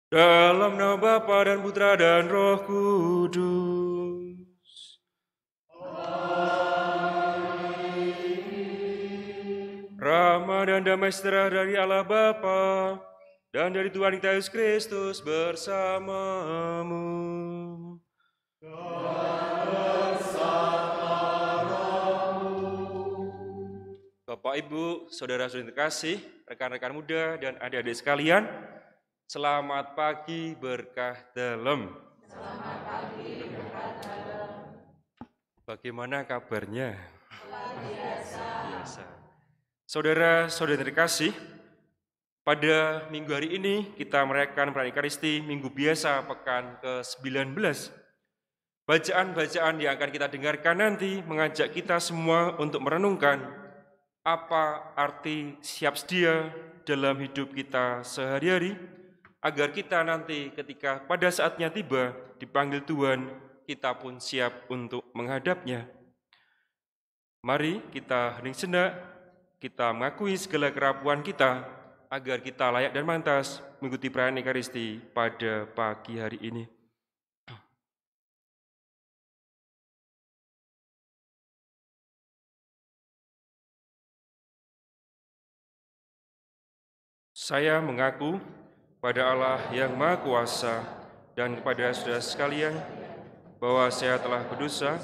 Dalam nama Bapa dan Putra dan Roh Kudus. Rahmat dan damai sejahtera dari Allah Bapa dan dari Tuhan kita Yesus Kristus bersamamu. Bapak, Ibu, saudara-saudari terkasih, rekan-rekan muda dan adik-adik sekalian, selamat pagi berkah dalam. Selamat pagi berkah dalam. Bagaimana kabarnya? Biasa. Saudara-saudari terkasih, pada minggu hari ini kita merayakan perayaan Ekaristi Minggu Biasa pekan ke-19. Bacaan-bacaan yang akan kita dengarkan nanti mengajak kita semua untuk merenungkan apa arti siap sedia dalam hidup kita sehari-hari, agar kita nanti ketika pada saatnya tiba dipanggil Tuhan, kita pun siap untuk menghadapnya. Mari kita hening sejenak, kita mengakui segala kerapuan kita, agar kita layak dan pantas mengikuti perayaan Ekaristi pada pagi hari ini. Saya mengaku pada Allah yang Maha Kuasa dan kepada saudara sekalian bahwa saya telah berdosa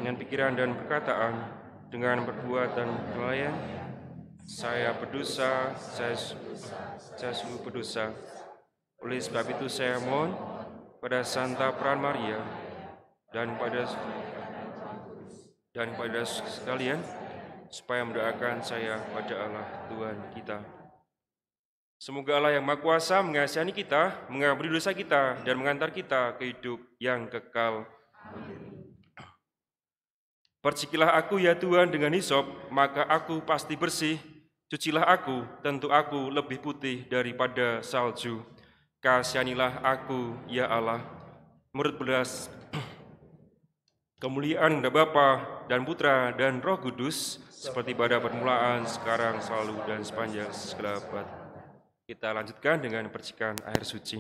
dengan pikiran dan perkataan, dengan perbuatan kelalaian. Saya berdosa, saya sungguh berdosa. Oleh sebab itu saya mohon pada Santa Peran Maria dan pada sekalian supaya mendoakan saya pada Allah Tuhan kita. Semoga Allah yang Maha Kuasa mengasihani kita, mengampuni dosa kita, dan mengantar kita ke hidup yang kekal. Percikilah aku ya Tuhan dengan hisop, maka aku pasti bersih. Cucilah aku, tentu aku lebih putih daripada salju. Kasihanilah aku ya Allah. Menurut belas kemuliaan kepada Bapa dan Putra dan Roh Kudus, seperti pada permulaan, sekarang, selalu, dan sepanjang segala abad. Kita lanjutkan dengan percikan air suci.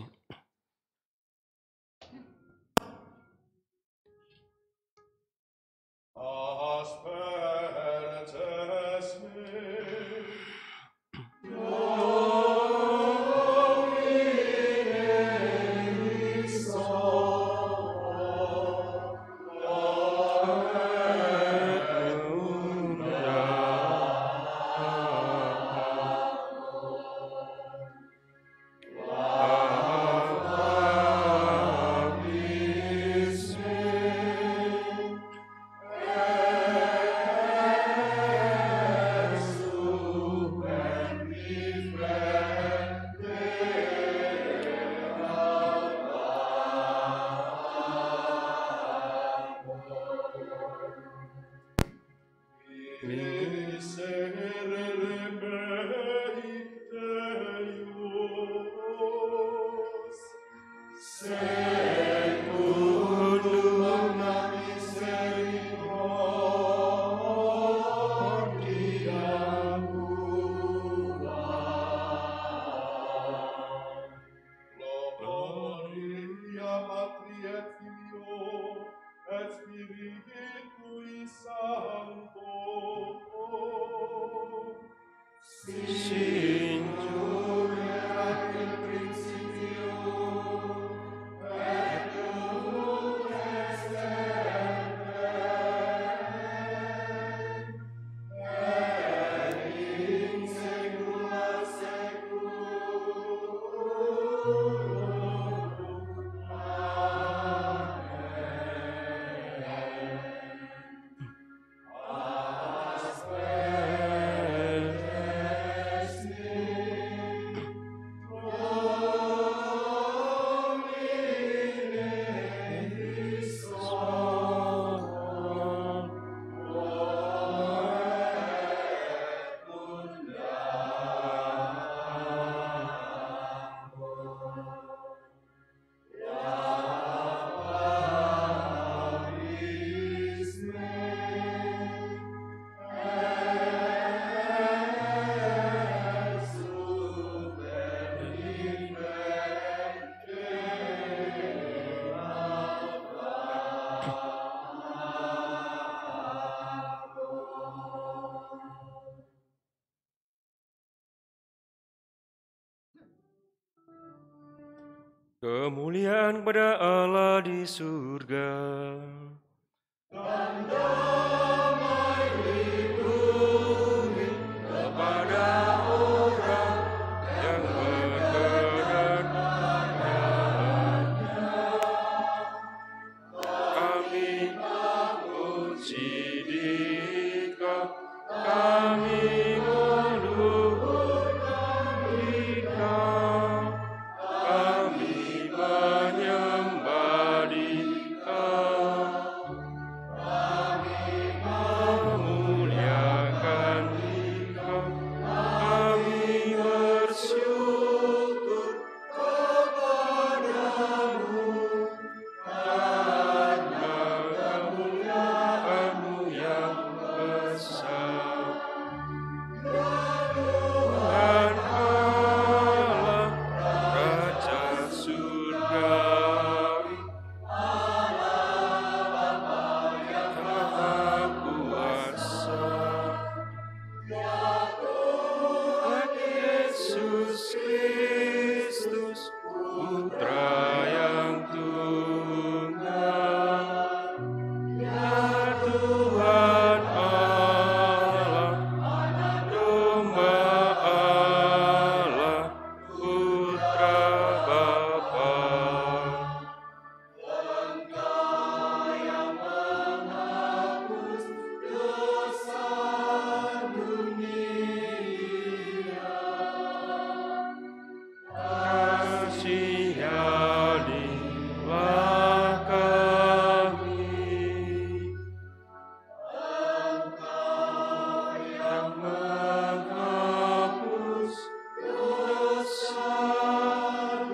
Kemuliaan kepada Allah di surga. Dan damai di bumi kepada orang yang berkenan padanya. Kami memuji Dikau, kami meluhurkan Dikau, kami menyembah Dikau, kami memuliakan Dikau, kami bersyukur kepadamu karena kemuliaan-Mu yang besar. Tuhan Allah, Raja surgawi, Allah Bapa yang Maha Kuasa, Tuhan Yesus Kristus, Putra yang tunggal, ya Tuhan Allah, Anak Domba Allah, Putra Bapa. Engkau yang menghapus dosa dunia, kasihanilah kami. Engkau yang menghapus dosa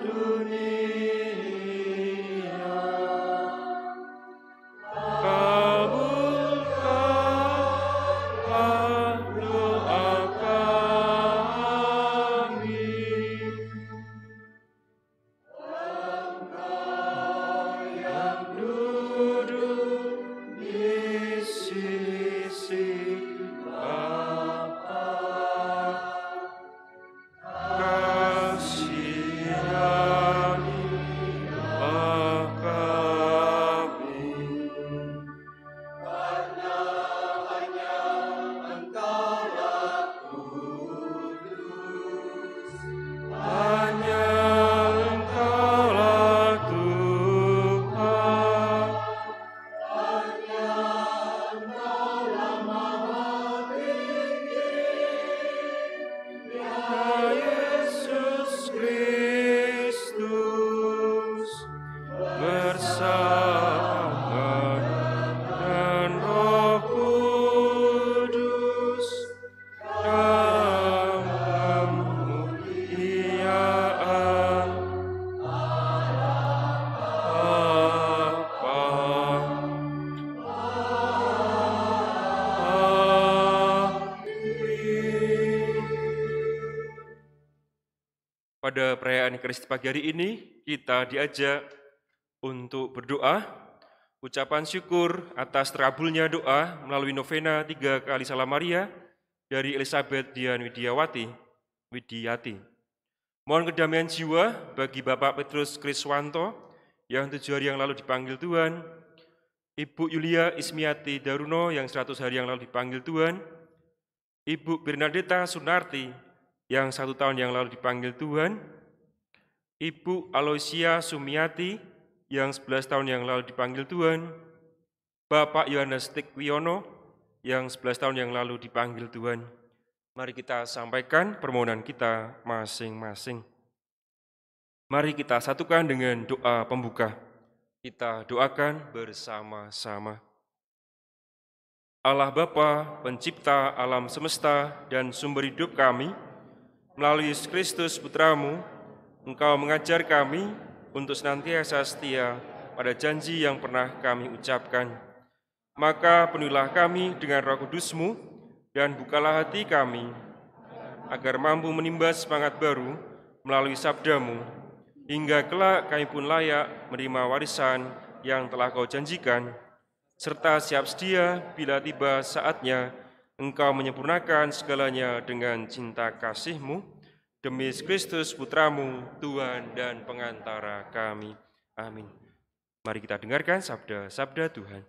dunia, kabulkanlah doa kami. Engkau yang duduk di sisi Bapa, kasihanilah kami. Karena hanya Engkaulah kudus, hanya Engkaulah Tuhan, hanya Engkaulah Maha Tinggi, ya Yesus Kristus, bersama dan Roh Kudus, dalam kemuliaan Pada perayaan Ekaristi pagi hari ini, kita diajak untuk berdoa, ucapan syukur atas terkabulnya doa melalui novena 3 kali Salam Maria dari Elizabeth Dian Widiawati. Mohon kedamaian jiwa bagi Bapak Petrus Kriswanto yang 7 hari yang lalu dipanggil Tuhan, Ibu Yulia Ismiati Daruno yang 100 hari yang lalu dipanggil Tuhan, Ibu Bernadetta Sunarti yang 1 tahun yang lalu dipanggil Tuhan, Ibu Aloysia Sumiati yang 11 tahun yang lalu dipanggil Tuhan, Bapak Yohanes Tikwiono yang 11 tahun yang lalu dipanggil Tuhan. Mari kita sampaikan permohonan kita masing-masing. Mari kita satukan dengan doa pembuka. Kita doakan bersama-sama. Allah Bapa, pencipta alam semesta dan sumber hidup kami, melalui Yesus Kristus Putra-Mu, Engkau mengajar kami untuk senantiasa setia pada janji yang pernah kami ucapkan. Maka penuhilah kami dengan Roh Kudus-Mu dan bukalah hati kami, agar mampu menimba semangat baru melalui sabda-Mu, hingga kelak kami pun layak menerima warisan yang telah Kau janjikan, serta siap sedia bila tiba saatnya Engkau menyempurnakan segalanya dengan cinta kasih-Mu, Demi Kristus Putramu, Tuhan dan pengantara kami. Amin. Mari kita dengarkan sabda-sabda Tuhan.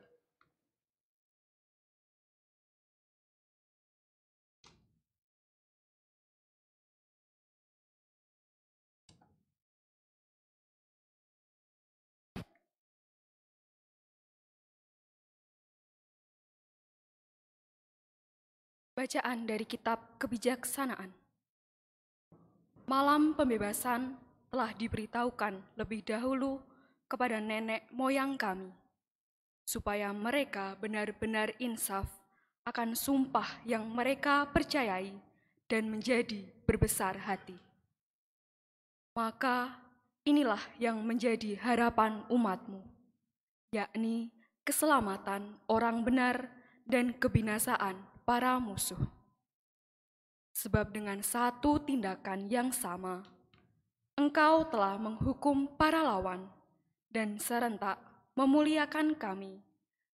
Bacaan dari Kitab Kebijaksanaan. Malam pembebasan telah diberitahukan lebih dahulu kepada nenek moyang kami, supaya mereka benar-benar insaf akan sumpah yang mereka percayai dan menjadi berbesar hati. Maka inilah yang menjadi harapan umatmu, yakni keselamatan orang benar dan kebinasaan para musuh. Sebab dengan satu tindakan yang sama, engkau telah menghukum para lawan dan serentak memuliakan kami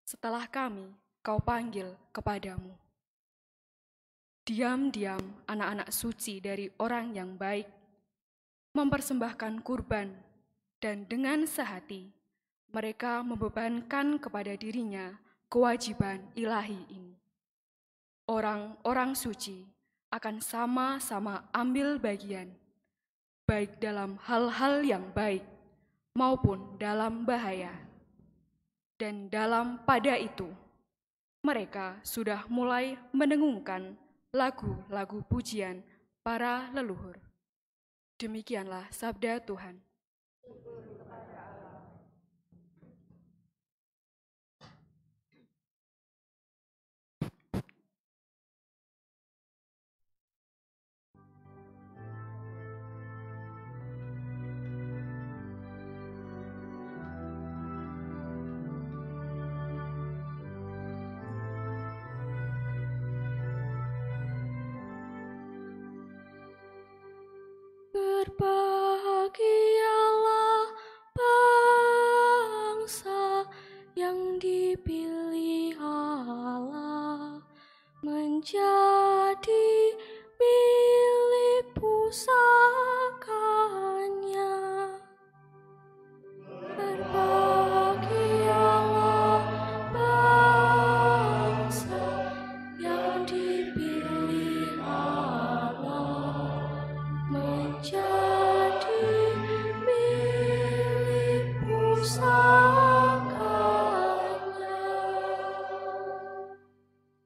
setelah kami kau panggil kepadamu. Diam-diam anak-anak suci dari orang yang baik mempersembahkan kurban, dan dengan sehati mereka membebankan kepada dirinya kewajiban ilahi ini. Orang-orang suci akan sama-sama ambil bagian, baik dalam hal-hal yang baik maupun dalam bahaya. Dan pada itu, mereka sudah mulai mendengungkan lagu-lagu pujian para leluhur. Demikianlah sabda Tuhan. Berbahagialah bangsa yang dipilih Allah menjadi milik pusakanya. Berbahagialah bangsa yang dipilih Allah menjadi milik pusakanya.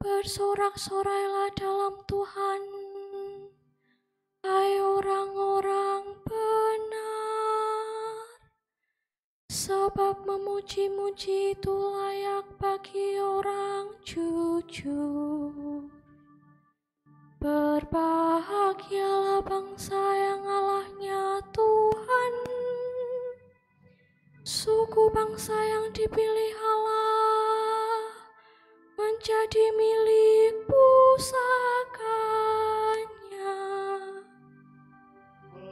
Bersorak-sorailah dalam Tuhan, hai orang-orang benar, sebab memuji-muji itu layak bagi orang jujur. Berbahagialah bangsa yang Allahnya Tuhan, suku bangsa yang dipilih Allah menjadi milik pusakanya.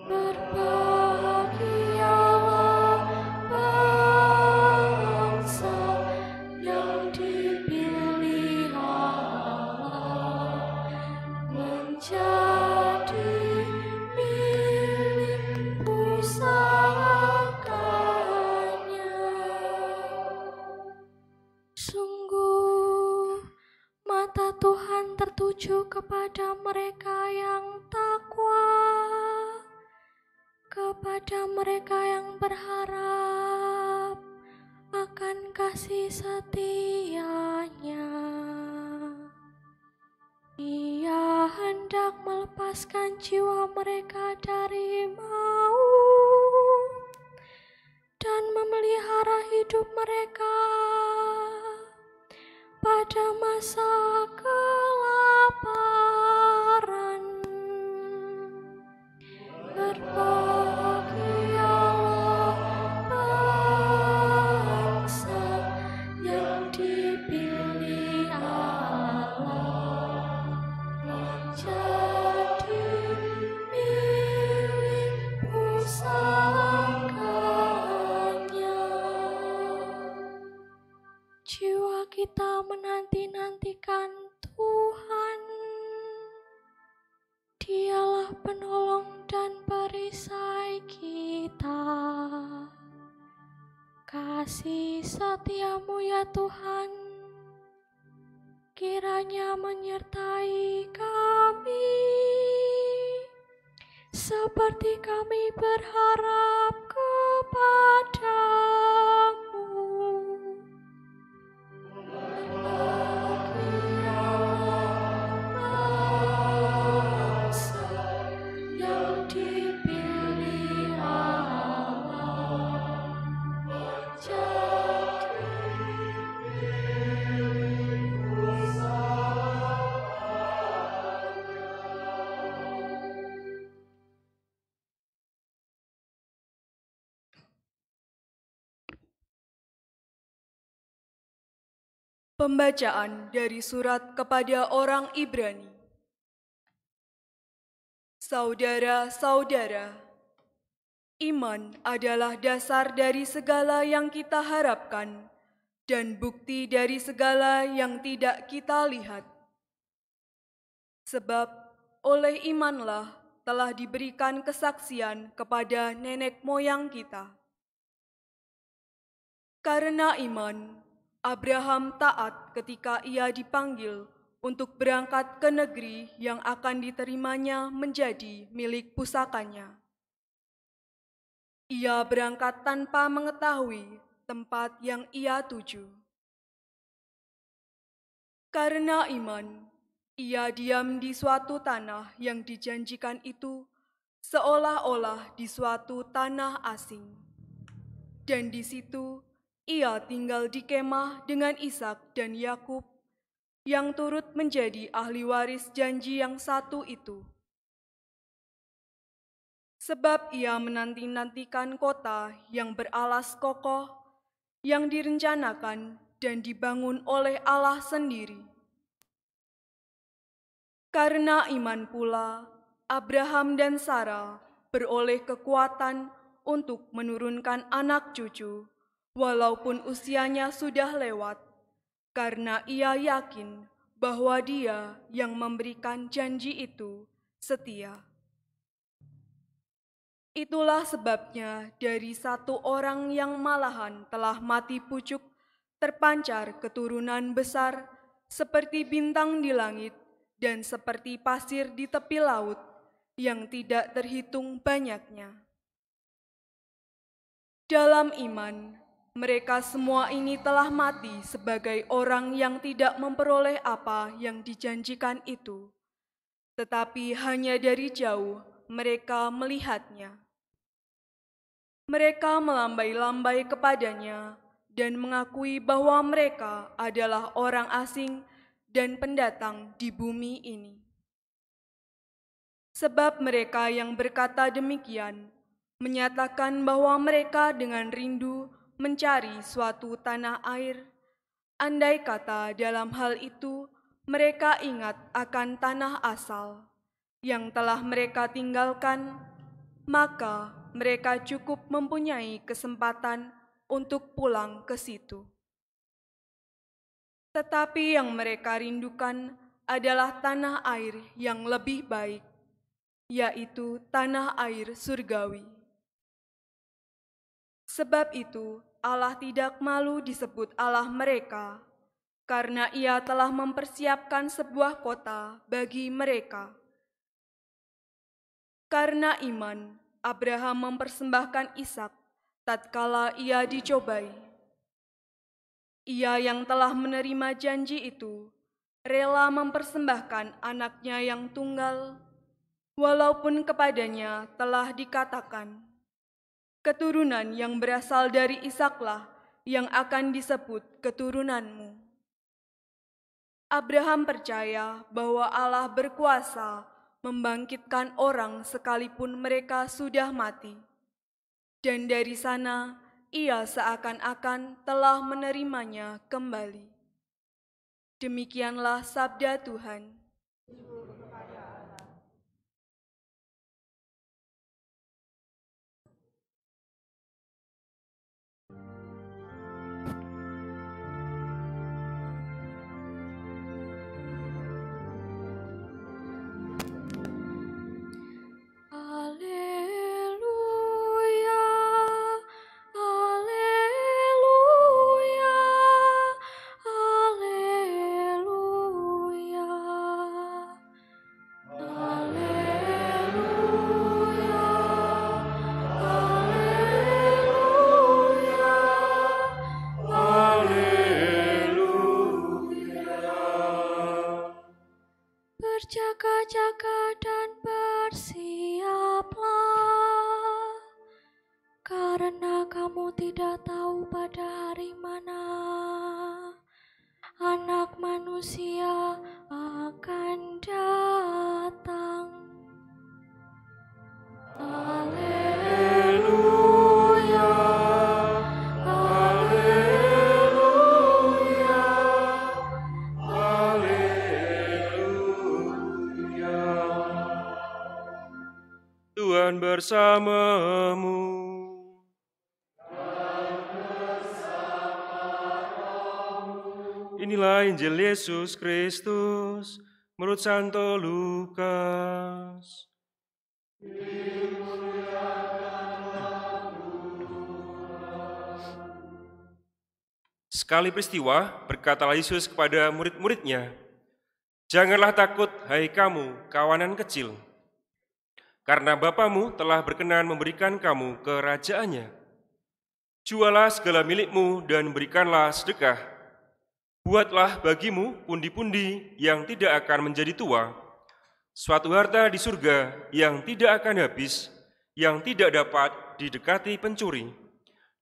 Berbahagialah bangsa yang dipilih Allah menjadi milik pusakanya. Sungguh, mata Tuhan tertuju kepada mereka yang takwa, kepada mereka yang berharap akan kasih setia-Nya. Ia hendak melepaskan jiwa mereka dari maut dan memelihara hidup mereka pada masa kelaparan. Berbahagialah bangsa yang dipilih Allah menjadi milik pusakanya. Jiwa kita menanti-nantikan Tuhan, Dialah penolong kasih setia-Mu ya Tuhan, kiranya menyertai kami, seperti kami berharap kepada-Mu. Bangsa yang dipilih Allah, Pembacaan dari surat kepada orang Ibrani. Saudara-saudara, iman adalah dasar dari segala yang kita harapkan dan bukti dari segala yang tidak kita lihat. Sebab oleh imanlah telah diberikan kesaksian kepada nenek moyang kita. Karena iman, Abraham taat ketika ia dipanggil untuk berangkat ke negeri yang akan diterimanya menjadi milik pusakanya. Ia berangkat tanpa mengetahui tempat yang ia tuju. Karena iman, ia diam di suatu tanah yang dijanjikan itu seolah-olah di suatu tanah asing. Dan di situ ia tinggal di kemah dengan Ishak dan Yakub yang turut menjadi ahli waris janji yang satu itu. Sebab ia menanti-nantikan kota yang beralas kokoh, yang direncanakan dan dibangun oleh Allah sendiri. Karena iman pula, Abraham dan Sarah beroleh kekuatan untuk menurunkan anak cucu, walaupun usianya sudah lewat, karena ia yakin bahwa Dia yang memberikan janji itu setia. Itulah sebabnya dari satu orang yang malahan telah mati pucuk terpancar keturunan besar seperti bintang di langit dan seperti pasir di tepi laut yang tidak terhitung banyaknya. Dalam iman, mereka semua ini telah mati sebagai orang yang tidak memperoleh apa yang dijanjikan itu, tetapi hanya dari jauh mereka melihatnya. Mereka melambai-lambai kepadanya dan mengakui bahwa mereka adalah orang asing dan pendatang di bumi ini. Sebab mereka yang berkata demikian menyatakan bahwa mereka dengan rindu mencari suatu tanah air, andai kata dalam hal itu mereka ingat akan tanah asal yang telah mereka tinggalkan, maka mereka cukup mempunyai kesempatan untuk pulang ke situ. Tetapi yang mereka rindukan adalah tanah air yang lebih baik, yaitu tanah air surgawi. Sebab itu Allah tidak malu disebut Allah mereka, karena Ia telah mempersiapkan sebuah kota bagi mereka. Karena iman, Abraham mempersembahkan Ishak tatkala ia dicobai. Ia yang telah menerima janji itu rela mempersembahkan anaknya yang tunggal, walaupun kepadanya telah dikatakan, keturunan yang berasal dari Ishaklah yang akan disebut keturunanmu. Abraham percaya bahwa Allah berkuasa membangkitkan orang sekalipun mereka sudah mati. Dan dari sana ia seakan-akan telah menerimanya kembali. Demikianlah sabda Tuhan. Haleluya, haleluya. karena kamu tidak tahu pada hari mana Anak Manusia akan datang. Haleluya, haleluya, haleluya. Tuhan bersamamu. Inilah Injil Yesus Kristus menurut Santo Lukas. Sekali peristiwa, berkatalah Yesus kepada murid-muridnya, "Janganlah takut, hai kamu, kawanan kecil, karena Bapamu telah berkenan memberikan kamu kerajaannya. Jualah segala milikmu dan berikanlah sedekah. Buatlah bagimu pundi-pundi yang tidak akan menjadi tua, suatu harta di surga yang tidak akan habis, yang tidak dapat didekati pencuri,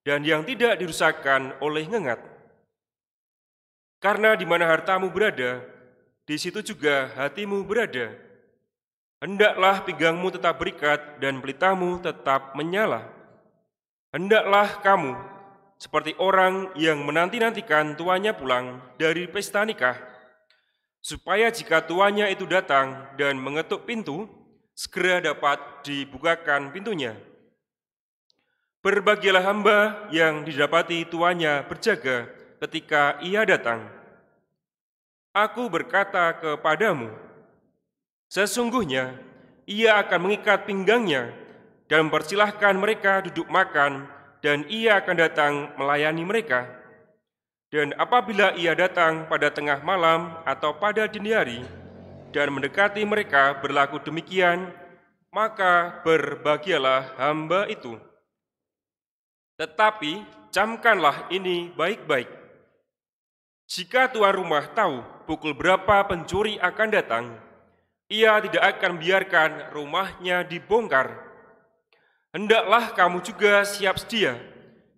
dan yang tidak dirusakkan oleh ngengat. Karena di mana hartamu berada, di situ juga hatimu berada. Hendaklah pinggangmu tetap berikat dan pelitamu tetap menyala. Hendaklah kamu seperti orang yang menanti-nantikan tuannya pulang dari pesta nikah, supaya jika tuannya itu datang dan mengetuk pintu, segera dapat dibukakan pintunya. Berbahagialah hamba yang didapati tuannya berjaga ketika ia datang. Aku berkata kepadamu, sesungguhnya ia akan mengikat pinggangnya dan mempersilahkan mereka duduk makan, dan ia akan datang melayani mereka. Dan apabila ia datang pada tengah malam atau pada dini hari dan mendekati mereka berlaku demikian, maka berbahagialah hamba itu. Tetapi camkanlah ini baik-baik. Jika tuan rumah tahu pukul berapa pencuri akan datang, ia tidak akan biarkan rumahnya dibongkar. Hendaklah kamu juga siap sedia,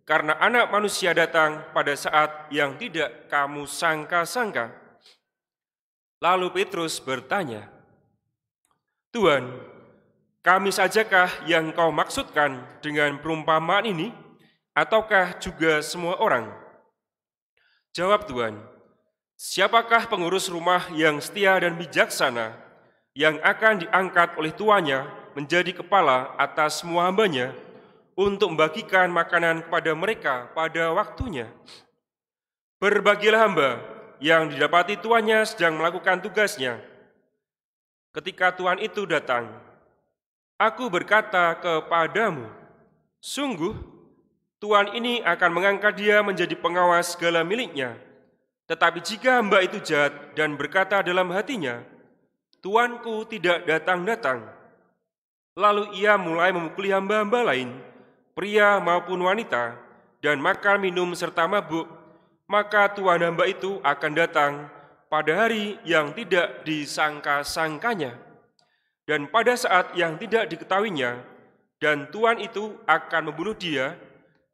karena Anak Manusia datang pada saat yang tidak kamu sangka-sangka." Lalu Petrus bertanya, "Tuhan, kami sajakah yang kau maksudkan dengan perumpamaan ini, ataukah juga semua orang?" Jawab Tuhan, "Siapakah pengurus rumah yang setia dan bijaksana, yang akan diangkat oleh tuannya menjadi kepala atas semua hambanya, untuk membagikan makanan kepada mereka pada waktunya? Berbahagialah hamba yang didapati tuannya sedang melakukan tugasnya. Ketika tuan itu datang, aku berkata kepadamu, sungguh, tuan ini akan mengangkat dia menjadi pengawas segala miliknya. Tetapi jika hamba itu jahat dan berkata dalam hatinya, tuanku tidak datang-datang, lalu ia mulai memukuli hamba-hamba lain, pria maupun wanita, dan makan minum serta mabuk, maka tuan hamba itu akan datang pada hari yang tidak disangka-sangkanya, dan pada saat yang tidak diketahuinya, dan tuan itu akan membunuh dia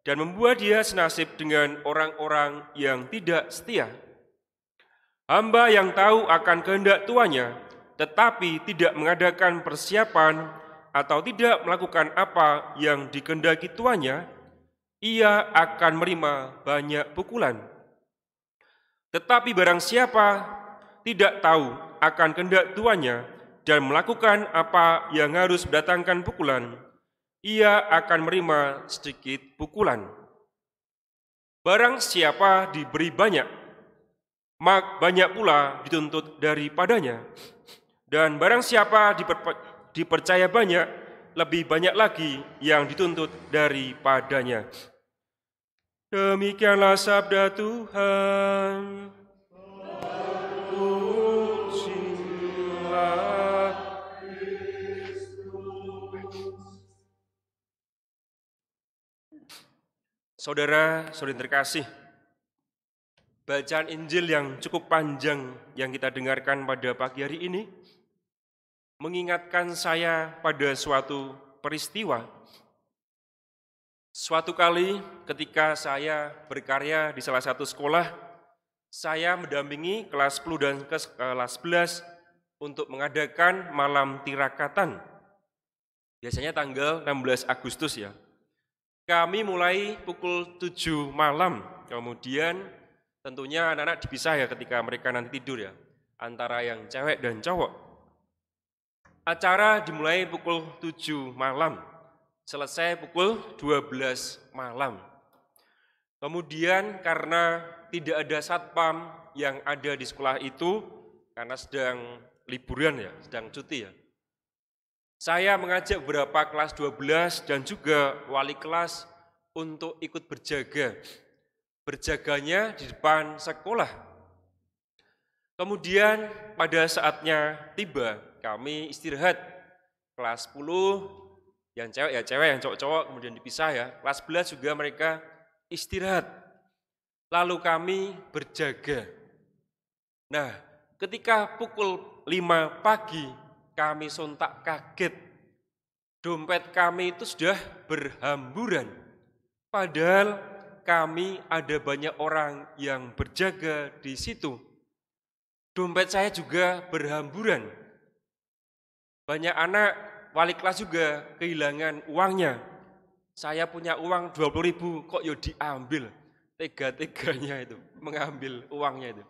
dan membuat dia senasib dengan orang-orang yang tidak setia. Hamba yang tahu akan kehendak tuannya, tetapi tidak mengadakan persiapan atau tidak melakukan apa yang dikehendaki tuannya, ia akan menerima banyak pukulan. Tetapi barang siapa tidak tahu akan kehendak tuannya dan melakukan apa yang harus mendatangkan pukulan, ia akan menerima sedikit pukulan. Barang siapa diberi banyak, maka banyak pula dituntut daripadanya. Dan barang siapa dipercaya banyak, lebih banyak lagi yang dituntut daripadanya." Demikianlah sabda Tuhan. Pujilah Saudara-saudari terkasih, bacaan Injil yang cukup panjang yang kita dengarkan pada pagi hari ini mengingatkan saya pada suatu peristiwa Suatu kali ketika saya berkarya di salah satu sekolah, saya mendampingi kelas 10 dan kelas 11 untuk mengadakan malam tirakatan. Biasanya tanggal 16 Agustus ya. Kami mulai pukul 7 malam, kemudian tentunya anak-anak dipisah ya ketika mereka nanti tidur ya, antara yang cewek dan cowok. Acara dimulai pukul 7 malam, selesai pukul 12 malam. Kemudian karena tidak ada satpam yang ada di sekolah itu, karena sedang liburan ya, sedang cuti ya, saya mengajak beberapa kelas 12 dan juga wali kelas untuk ikut berjaga. Berjaganya di depan sekolah. Kemudian pada saatnya tiba, kami istirahat. Kelas 10, yang cewek ya cewek, yang cowok-cowok kemudian dipisah ya. Kelas 11 juga mereka istirahat. Lalu kami berjaga. Nah, ketika pukul 5 pagi, kami sontak kaget. Dompet kami itu sudah berhamburan. Padahal kami ada banyak orang yang berjaga di situ. Dompet saya juga berhamburan. Banyak anak wali kelas juga kehilangan uangnya. Saya punya uang 20.000, kok ya diambil. Tega-teganya itu, mengambil uangnya itu.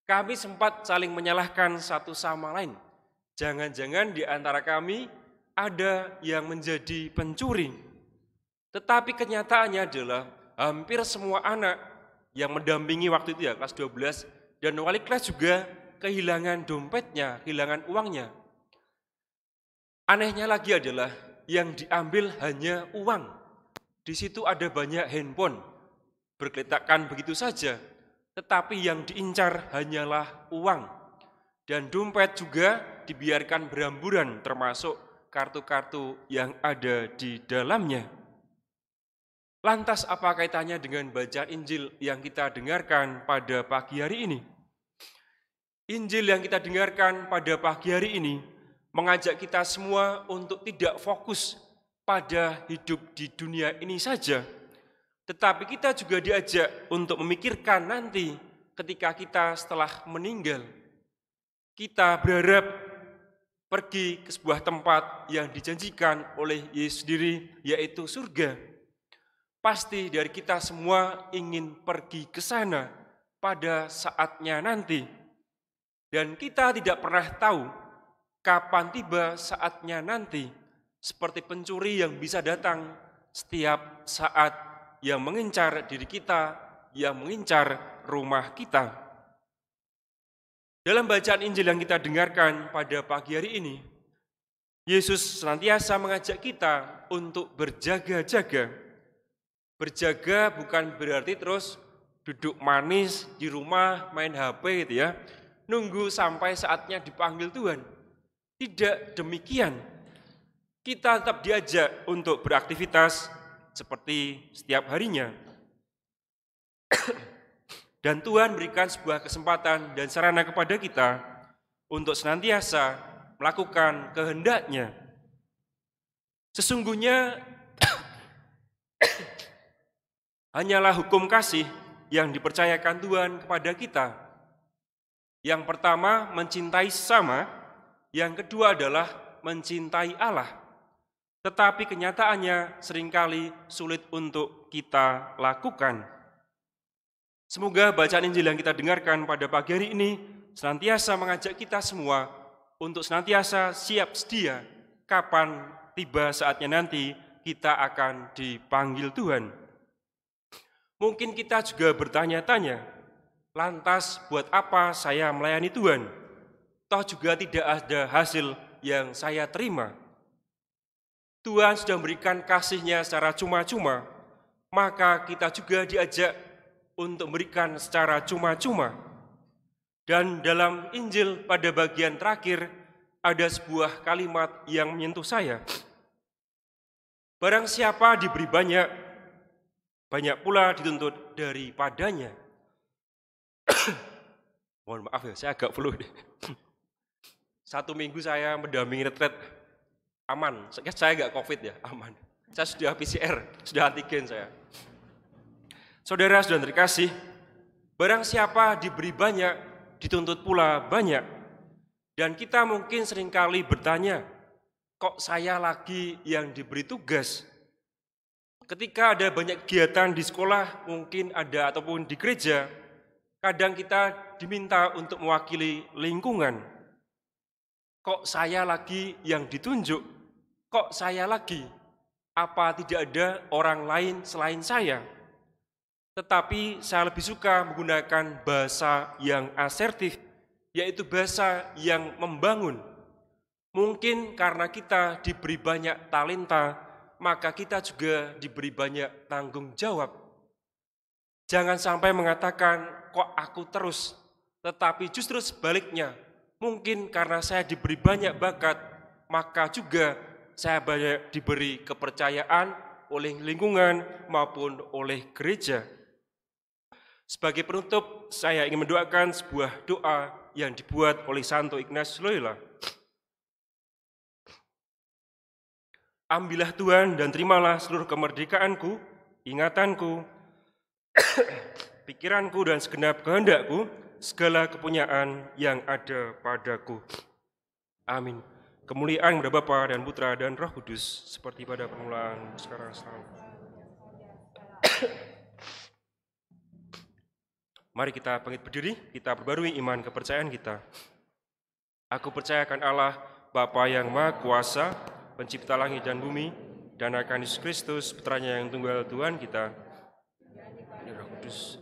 Kami sempat saling menyalahkan satu sama lain. Jangan-jangan di antara kami ada yang menjadi pencuri. Tetapi kenyataannya adalah hampir semua anak yang mendampingi waktu itu ya, kelas 12, dan wali kelas juga kehilangan dompetnya, kehilangan uangnya. Anehnya lagi adalah yang diambil hanya uang. Di situ ada banyak handphone, bergeletakan begitu saja. Tetapi yang diincar hanyalah uang. Dan dompet juga dibiarkan berhamburan, termasuk kartu-kartu yang ada di dalamnya. Lantas apa kaitannya dengan bacaan Injil yang kita dengarkan pada pagi hari ini? Injil yang kita dengarkan pada pagi hari ini mengajak kita semua untuk tidak fokus pada hidup di dunia ini saja, tetapi kita juga diajak untuk memikirkan nanti ketika kita setelah meninggal. Kita berharap pergi ke sebuah tempat yang dijanjikan oleh Yesus sendiri, yaitu surga. Pasti dari kita semua ingin pergi ke sana pada saatnya nanti. Dan kita tidak pernah tahu kapan tiba saatnya nanti, seperti pencuri yang bisa datang setiap saat yang mengincar diri kita, yang mengincar rumah kita. Dalam bacaan Injil yang kita dengarkan pada pagi hari ini, Yesus senantiasa mengajak kita untuk berjaga-jaga. Berjaga bukan berarti terus duduk manis di rumah main HP gitu ya, nunggu sampai saatnya dipanggil Tuhan. Tidak demikian. Kita tetap diajak untuk beraktivitas seperti setiap harinya. Dan Tuhan berikan sebuah kesempatan dan sarana kepada kita untuk senantiasa melakukan kehendak-Nya. Sesungguhnya hanyalah hukum kasih yang dipercayakan Tuhan kepada kita. Yang pertama, mencintai sesama. Yang kedua adalah mencintai Allah. Tetapi kenyataannya seringkali sulit untuk kita lakukan. Semoga bacaan Injil yang kita dengarkan pada pagi hari ini senantiasa mengajak kita semua untuk senantiasa siap sedia kapan tiba saatnya nanti kita akan dipanggil Tuhan. Mungkin kita juga bertanya-tanya, lantas buat apa saya melayani Tuhan? Toh juga tidak ada hasil yang saya terima. Tuhan sudah memberikan kasih-Nya secara cuma-cuma, maka kita juga diajak untuk memberikan secara cuma-cuma. Dan dalam Injil pada bagian terakhir ada sebuah kalimat yang menyentuh saya. Barang siapa diberi banyak, banyak pula dituntut daripadanya. Mohon maaf ya, saya agak flu. 1 minggu saya mendampingi retret, aman. Saya nggak COVID ya, aman. Saya sudah PCR, sudah antigen saya. Saudara terkasih, barang siapa diberi banyak, dituntut pula banyak. Dan kita mungkin seringkali bertanya, kok saya lagi yang diberi tugas? Ketika ada banyak kegiatan di sekolah, mungkin ada ataupun di gereja, kadang kita diminta untuk mewakili lingkungan. Kok saya lagi yang ditunjuk? Kok saya lagi? Apa tidak ada orang lain selain saya? Tetapi saya lebih suka menggunakan bahasa yang asertif, yaitu bahasa yang membangun. Mungkin karena kita diberi banyak talenta, maka kita juga diberi banyak tanggung jawab. Jangan sampai mengatakan, kok aku terus, tetapi justru sebaliknya, mungkin karena saya diberi banyak bakat, maka juga saya banyak diberi kepercayaan oleh lingkungan maupun oleh gereja. Sebagai penutup, saya ingin mendoakan sebuah doa yang dibuat oleh Santo Ignatius Loyola. Ambillah Tuhan dan terimalah seluruh kemerdekaanku, ingatanku, pikiranku dan segenap kehendakku, segala kepunyaan yang ada padaku. Amin. Kemuliaan kepada Bapa dan Putra dan Roh Kudus, seperti pada permulaan, sekarang, selalu. Mari kita bangkit berdiri, kita perbarui iman kepercayaan kita. Aku percayakan Allah, Bapa yang Maha Kuasa, Pencipta langit dan bumi, dan akan Yesus Kristus, Putranya yang tunggal Tuhan kita, Roh Kudus.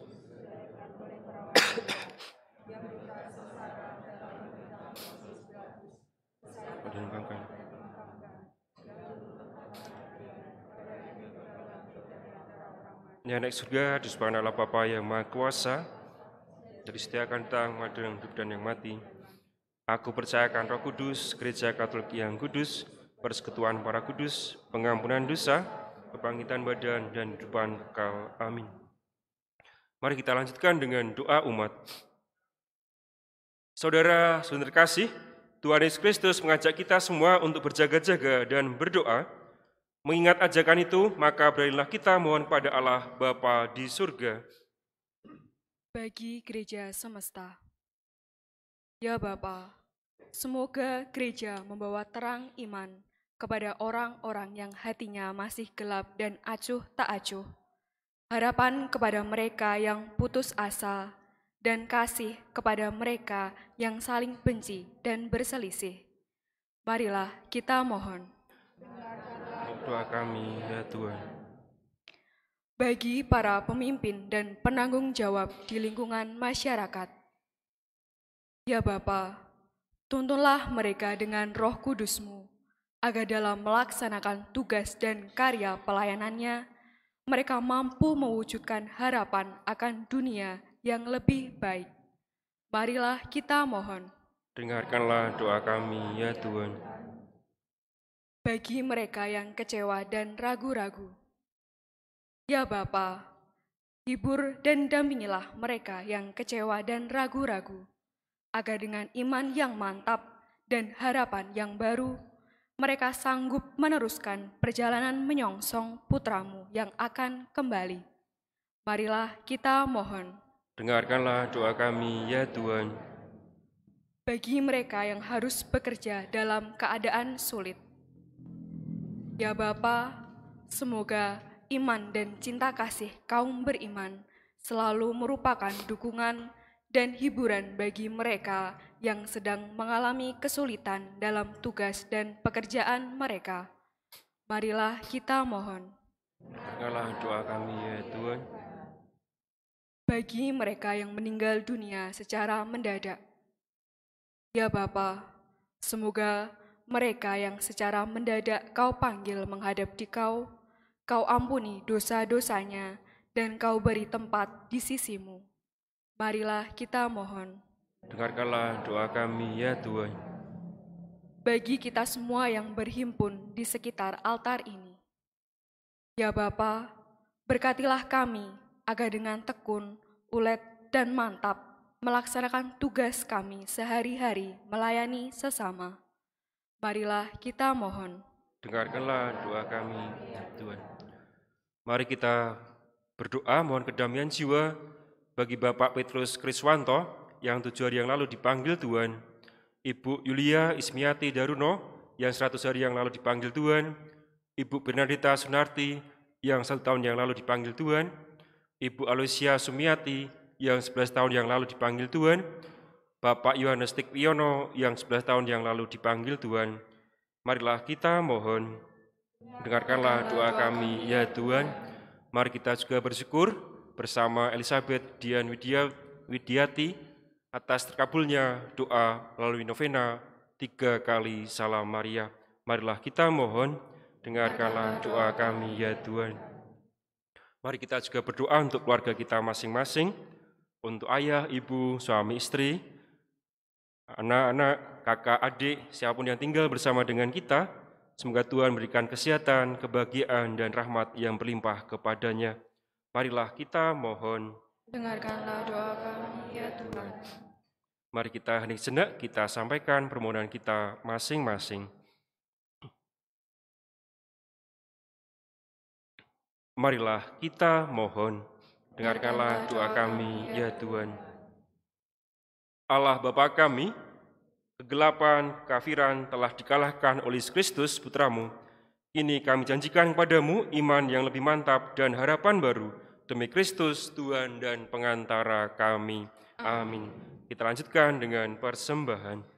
Yang naik surga di sebelah Allah Bapa yang Maha Kuasa, dari setiakan tentang yang hidup dan yang mati. Aku percayakan Roh Kudus, Gereja Katolik yang kudus, persekutuan para kudus, pengampunan dosa, kebangkitan badan, dan kehidupan kekal. Amin. Mari kita lanjutkan dengan doa umat. Saudara terkasih, Tuhan Yesus Kristus mengajak kita semua untuk berjaga-jaga dan berdoa. Mengingat ajakan itu, maka beranilah kita mohon pada Allah Bapa di surga. Bagi gereja semesta, ya Bapa, semoga gereja membawa terang iman kepada orang-orang yang hatinya masih gelap dan acuh tak acuh, harapan kepada mereka yang putus asa, dan kasih kepada mereka yang saling benci dan berselisih. Marilah kita mohon. Doa kami, ya Tuhan. Bagi para pemimpin dan penanggung jawab di lingkungan masyarakat, ya Bapa, tuntunlah mereka dengan Roh Kudus-Mu, agar dalam melaksanakan tugas dan karya pelayanannya, mereka mampu mewujudkan harapan akan dunia yang lebih baik. Marilah kita mohon. Dengarkanlah doa kami, ya Tuhan. Bagi mereka yang kecewa dan ragu-ragu, ya Bapa, hibur dan dampingilah mereka yang kecewa dan ragu-ragu, agar dengan iman yang mantap dan harapan yang baru, mereka sanggup meneruskan perjalanan menyongsong Putra-Mu yang akan kembali. Marilah kita mohon. Dengarkanlah doa kami, ya Tuhan. Bagi mereka yang harus bekerja dalam keadaan sulit, ya Bapa, semoga iman dan cinta kasih kaum beriman selalu merupakan dukungan dan hiburan bagi mereka yang sedang mengalami kesulitan dalam tugas dan pekerjaan mereka. Marilah kita mohon. Dengarkanlah doa kami, ya Tuhan. Bagi mereka yang meninggal dunia secara mendadak, ya Bapa, semoga mereka yang secara mendadak Kau panggil menghadap di Kau ampuni dosa-dosanya, dan Kau beri tempat di sisi-Mu. Marilah kita mohon. Dengarkanlah doa kami, ya Tuhan. Bagi kita semua yang berhimpun di sekitar altar ini, ya Bapa, berkatilah kami agar dengan tekun, ulet, dan mantap melaksanakan tugas kami sehari-hari melayani sesama. Marilah kita mohon. dengarkanlah doa kami, ya Tuhan. Mari kita berdoa mohon kedamaian jiwa bagi Bapak Petrus Kriswanto yang 7 hari yang lalu dipanggil Tuhan, Ibu Yulia Ismiati Daruno yang 100 hari yang lalu dipanggil Tuhan, Ibu Bernadita Sunarti yang 1 tahun yang lalu dipanggil Tuhan, Ibu Aloysia Sumiati yang 11 tahun yang lalu dipanggil Tuhan, Bapak Yohanes Tikpiono yang 11 tahun yang lalu dipanggil Tuhan. Marilah kita mohon, dengarkanlah doa kami, ya Tuhan. Mari kita juga bersyukur bersama Elizabeth Dian Widiati atas terkabulnya doa melalui novena 3 kali Salam Maria. Marilah kita mohon, dengarkanlah doa kami, ya Tuhan. Mari kita juga berdoa untuk keluarga kita masing-masing, untuk ayah, ibu, suami, istri, anak-anak, kakak, adik, siapapun yang tinggal bersama dengan kita. Semoga Tuhan berikan kesehatan, kebahagiaan, dan rahmat yang berlimpah kepadanya. Marilah kita mohon, Dengarkanlah doa kami, ya Tuhan. mari kita hening sejenak, kita sampaikan permohonan kita masing-masing. Marilah kita mohon, dengarkanlah doa kami, ya Tuhan. Allah Bapa kami, kegelapan, kafiran telah dikalahkan oleh Kristus Putramu. Kini kami janjikan kepadamu iman yang lebih mantap dan harapan baru demi Kristus Tuhan dan pengantara kami. Amin. Kita lanjutkan dengan persembahan.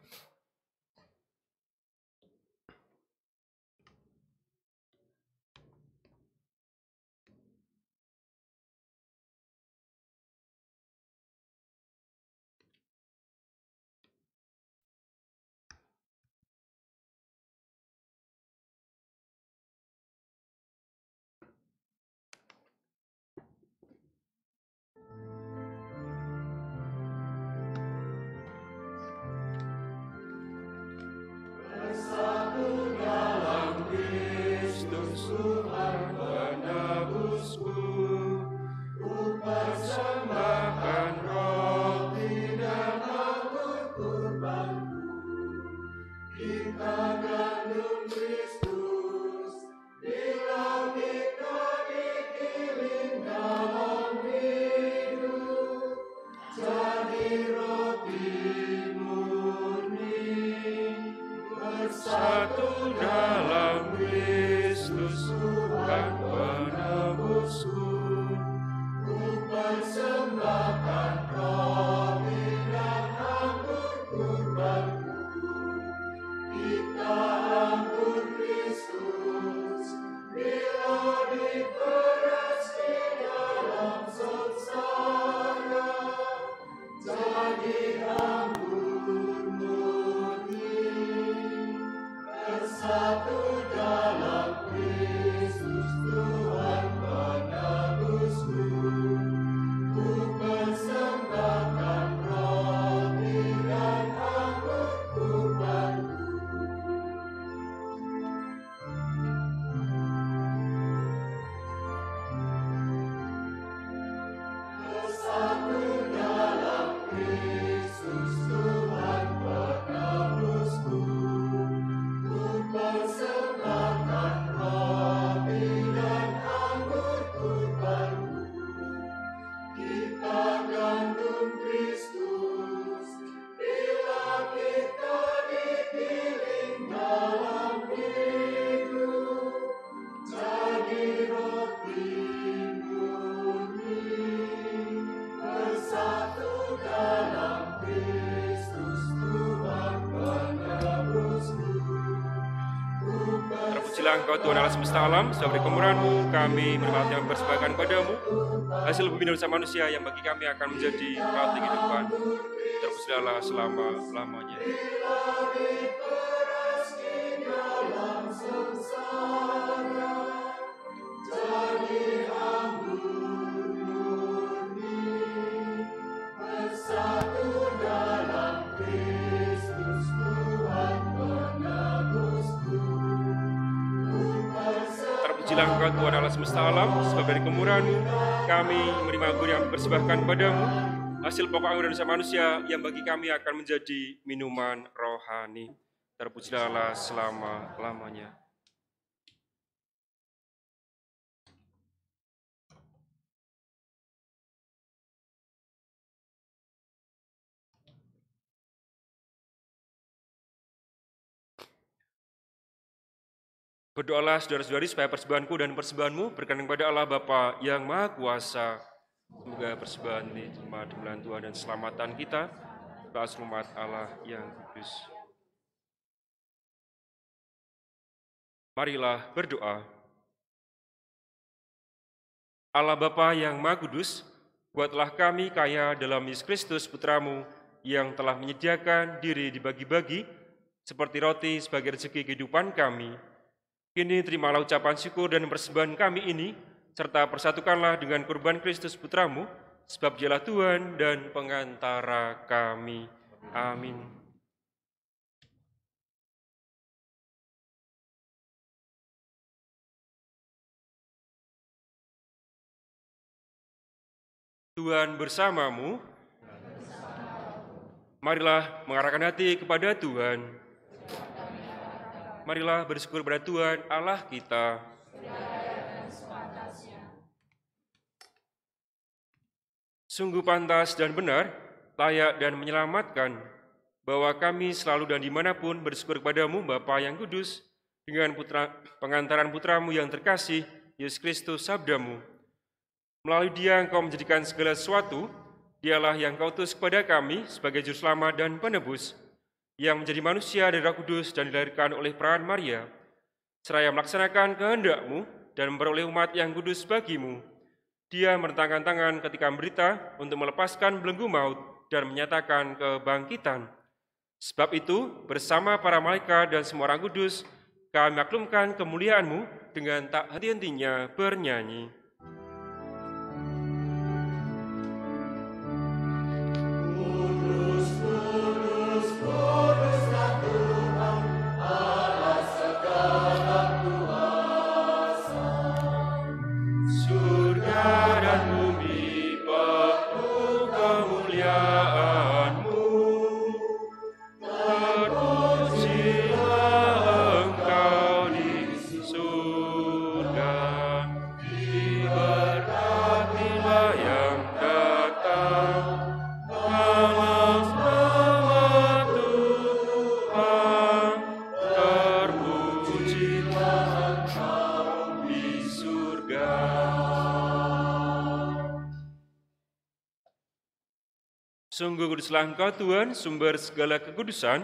Engkau Tuhan Allah semesta alam, sebab dari kemurahan-Mu kami menerima yang persembahkan padamu, hasil bumi dan usaha manusia yang bagi kami akan menjadi roti kehidupan. Terpujilah selama-lamanya. Terpujilah Engkau Tuhan Allah semesta alam, sebab dari kemurahan-Mu kami menerima anggur yang dipersembahkan padamu, hasil pokok anggur dan usaha manusia yang bagi kami akan menjadi minuman rohani. Terpujilah selama-lamanya. Berdoalah saudara-saudari supaya persembahanku dan persembahanmu berkenan kepada Allah Bapa yang Maha Kuasa. Semoga persembahan ini diterima di dalam Tuhan dan keselamatan kita, atas umat Allah yang kudus. Marilah berdoa. Allah Bapa yang Maha Kudus, buatlah kami kaya dalam Yesus Kristus Putramu yang telah menyediakan diri dibagi-bagi seperti roti sebagai rezeki kehidupan kami. Kini terimalah ucapan syukur dan persembahan kami ini, serta persatukanlah dengan kurban Kristus Putramu, sebab Dialah Tuhan dan pengantara kami. Amin. Tuhan bersamamu. Marilah mengarahkan hati kepada Tuhan. Marilah bersyukur kepada Tuhan Allah kita. Sungguh pantas dan benar, layak dan menyelamatkan, bahwa kami selalu dan dimanapun bersyukur kepadamu Bapa yang kudus, dengan pengantaran Putramu yang terkasih, Yesus Kristus Sabdamu. Melalui Dia Engkau menjadikan segala sesuatu. Dialah yang Kau utus kepada kami sebagai juru selamat dan penebus, yang menjadi manusia dari Roh Kudus dan dilahirkan oleh perawan Maria, seraya melaksanakan kehendak-Mu dan memperoleh umat yang kudus bagi-Mu. Dia merentangkan tangan ketika berita untuk melepaskan belenggu maut dan menyatakan kebangkitan. Sebab itu, bersama para malaikat dan semua orang kudus, kami maklumkan kemuliaan-Mu dengan tak henti-hentinya bernyanyi. Sungguh kuduslah Engkau Tuhan, sumber segala kekudusan,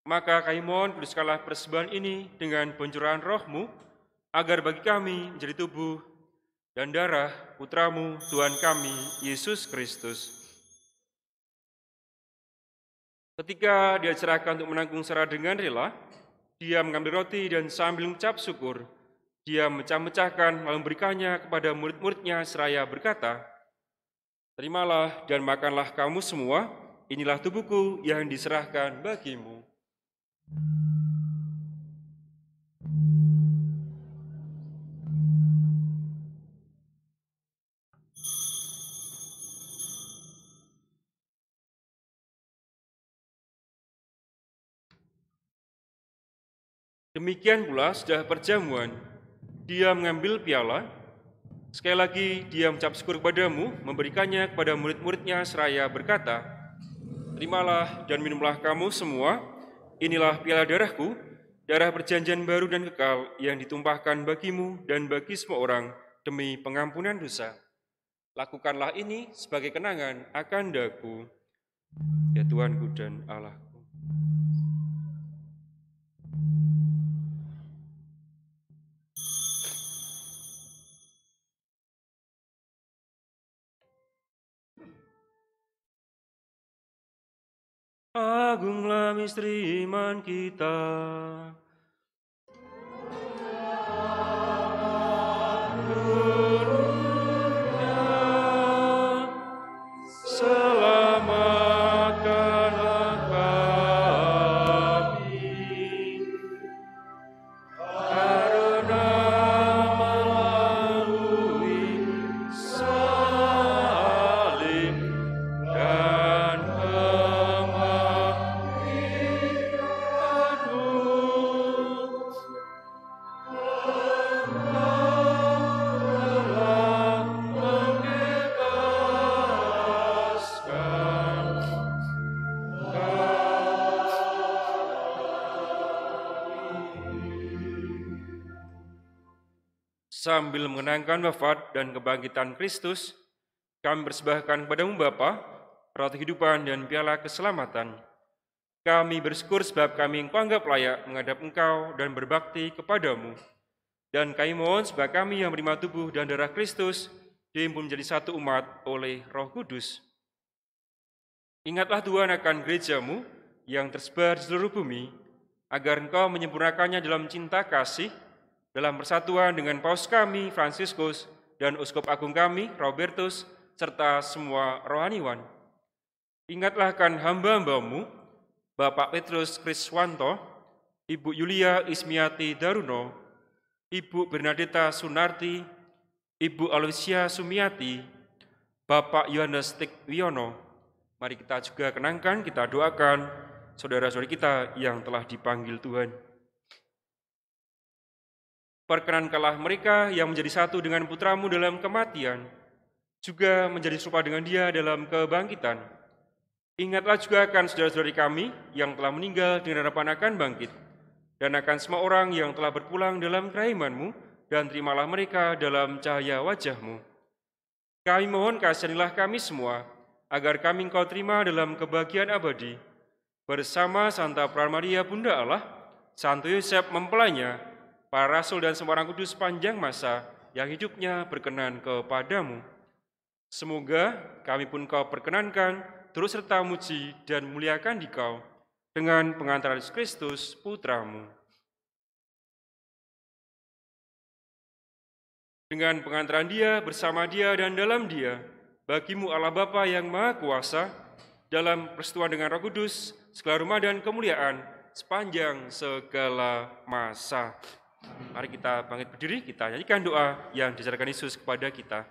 maka kami mohon kuduskanlah persembahan ini dengan pencurahan Roh-Mu, agar bagi kami menjadi tubuh dan darah Putramu, Tuhan kami, Yesus Kristus. Ketika Dia diserahkan untuk menanggung secara dengan rela, Dia mengambil roti dan sambil mengucap syukur, Dia mecah-mecahkan lalu memberikannya kepada murid-muridnya seraya berkata, "Terimalah dan makanlah kamu semua, inilah tubuhku yang diserahkan bagimu." Demikian pula sudah perjamuan, Dia mengambil piala. Sekali lagi Dia mengucap syukur kepadamu, memberikannya kepada murid-muridnya seraya berkata, "Terimalah dan minumlah kamu semua, inilah piala darahku, darah perjanjian baru dan kekal yang ditumpahkan bagimu dan bagi semua orang demi pengampunan dosa. Lakukanlah ini sebagai kenangan akan daku, ya Tuhanku dan Allahku." Agunglah misteri iman kita. Selamatkanlah kami, karena melalui salib dan kematian-Mu Sambil mengenangkan wafat dan kebangkitan Kristus, kami persembahkan kepadamu Bapa, roti kehidupan dan piala keselamatan. Kami bersyukur sebab kami Engkau anggap layak menghadap Engkau dan berbakti kepadamu. Dan kami mohon supaya kami yang menerima tubuh dan darah Kristus dihimpun menjadi satu umat oleh Roh Kudus. Ingatlah Tuhan akan gerejamu yang tersebar di seluruh bumi, agar Engkau menyempurnakannya dalam cinta kasih, dalam persatuan dengan Paus kami, Fransiskus, dan Uskup Agung kami, Robertus, serta semua rohaniwan. Ingatlah akan hamba-hambamu, Bapak Petrus Kriswanto, Ibu Yulia Ismiati Daruno, Ibu Bernadetta Sunarti, Ibu Aloysia Sumiati, Bapak Yohanes Tikwiono. Mari kita juga kenangkan, kita doakan saudara-saudari kita yang telah dipanggil Tuhan. Perkenankanlah mereka yang menjadi satu dengan putramu dalam kematian, juga menjadi serupa dengan dia dalam kebangkitan. Ingatlah juga akan saudara-saudari kami yang telah meninggal dengan harapan akan bangkit, dan akan semua orang yang telah berpulang dalam kerahiman-Mu, dan terimalah mereka dalam cahaya wajah-Mu. Kami mohon kasihanilah kami semua, agar kami Engkau terima dalam kebahagiaan abadi, bersama Santa Praha Maria Bunda Allah, Santo Yosef mempelainya, para rasul dan semua orang kudus sepanjang masa yang hidupnya berkenan kepadamu. Semoga kami pun Kau perkenankan, terus serta muji dan muliakan Dikau, dengan pengantaran Yesus Kristus, Putramu. Dengan pengantaran Dia, bersama Dia, dan dalam Dia, bagimu Allah Bapa yang Maha Kuasa, dalam persekutuan dengan Roh Kudus, segala hormat dan kemuliaan sepanjang segala masa. Mari kita bangkit berdiri, kita nyanyikan doa yang diajarkan Yesus kepada kita.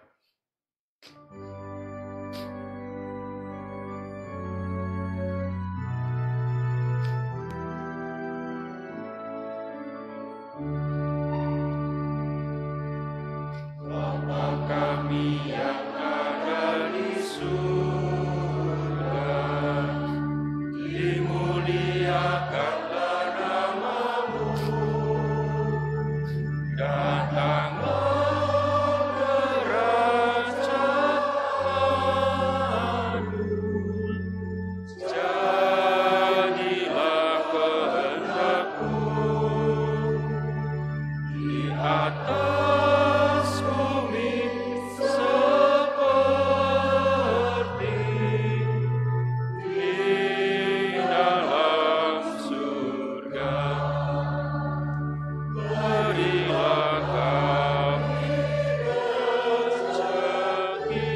Bapa kami yang ada di surga, dimuliakanlah nama-Mu, datanglah kerajaan-Mu, jadilah kehendak-Mu di atas bumi seperti di dalam surga. Berilah kami rezeki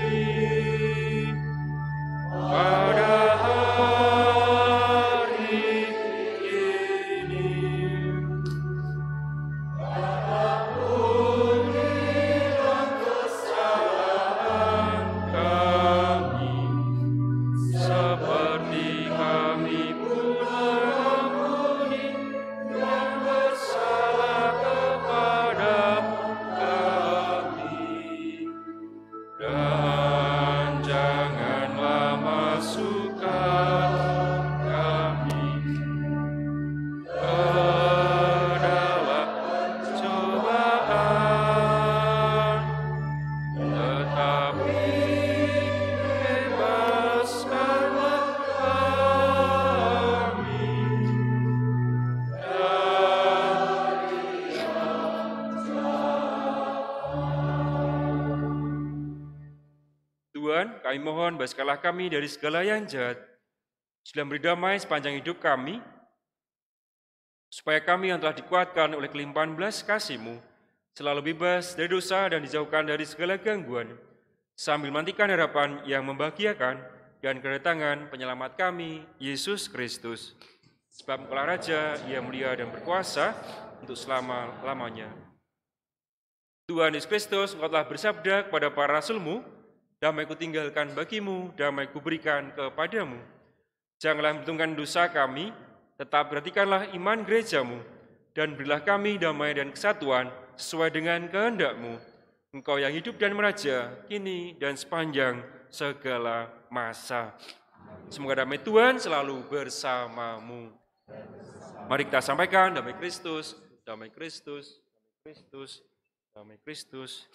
pada hari ini. Ampunilah kesalahan kami, seperti kami pun mengampuni yang bersalah kepada kami. Dan janganlah masukkan kami ke dalam cobaan, tetapi bebaskanlah kami dari Tuhan, kami mohon bebaskanlah kami dari segala yang jahat, sudah beri damai sepanjang hidup kami, supaya kami yang telah dikuatkan oleh kelimpahan belas kasih-Mu, selalu bebas dari dosa dan dijauhkan dari segala gangguan, sambil menantikan harapan yang membahagiakan dan kedatangan penyelamat kami, Yesus Kristus. Sebab Engkaulah Raja yang mulia dan berkuasa untuk selama-lamanya. Tuhan Yesus Kristus, Engkau telah bersabda kepada para rasul-Mu, damai kutinggalkan bagimu, damai kuberikan kepadamu. Janganlah menghitungkan dosa kami, tetap perhatikanlah iman gereja-Mu, dan berilah kami damai dan kesatuan sesuai dengan kehendak-Mu. Engkau yang hidup dan meraja, kini dan sepanjang segala masa. Semoga damai Tuhan selalu bersamamu. Mari kita sampaikan damai Kristus, damai Kristus, damai Kristus. Damai Kristus.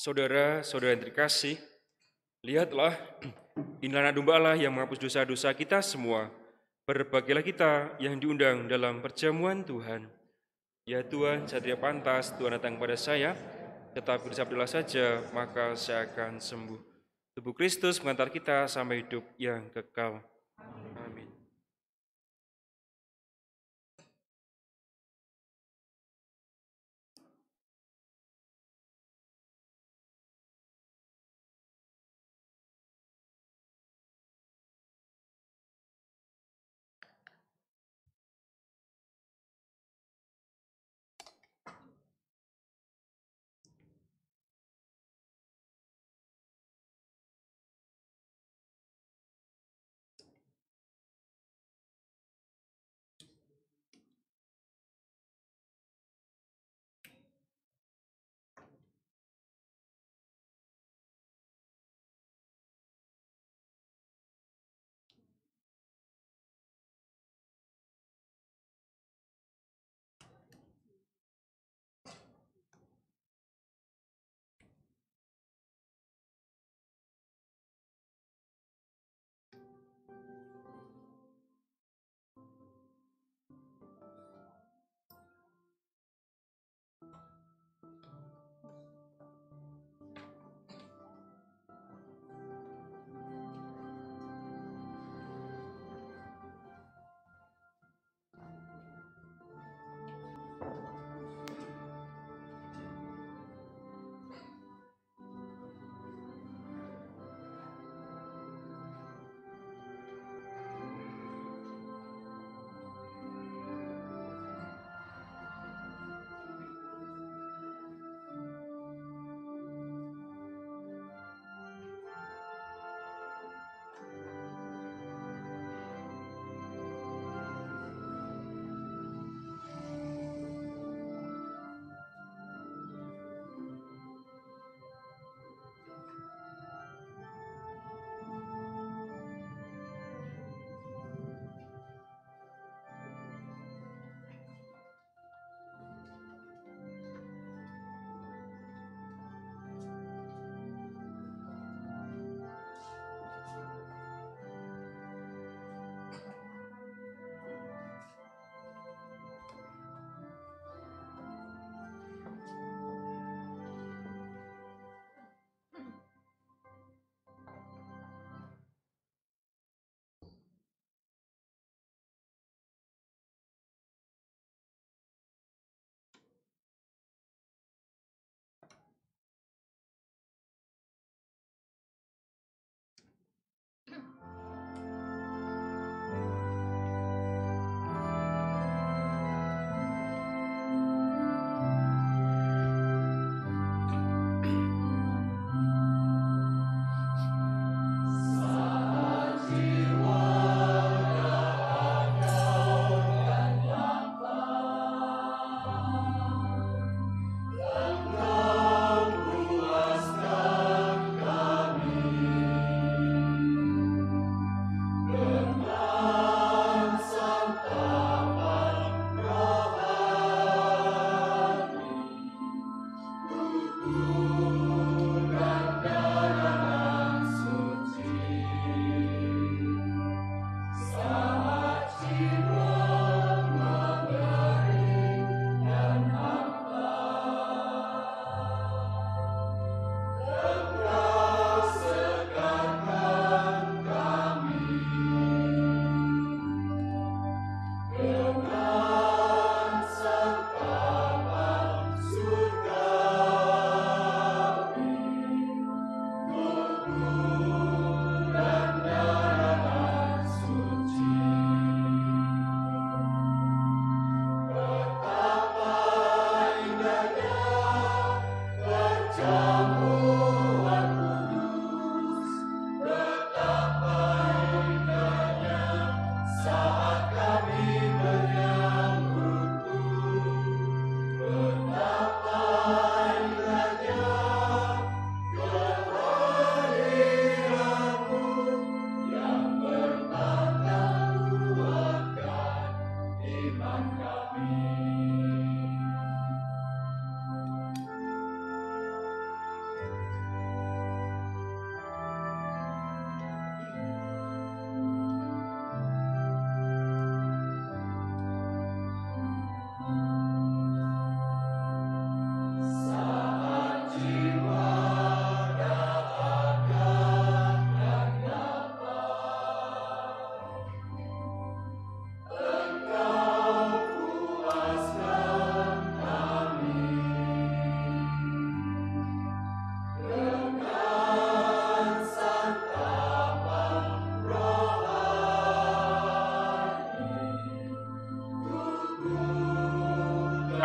Saudara-saudara yang terkasih, lihatlah, inilah anak domba Allah yang menghapus dosa-dosa kita semua. Berbahagialah kita yang diundang dalam perjamuan Tuhan. Ya Tuhan, saya tidak pantas Tuhan datang kepada saya, tetapi bersabdalah saja, maka saya akan sembuh. Tubuh Kristus mengantar kita sampai hidup yang kekal. Amin.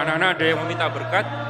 Anak-anak ada yang meminta berkat?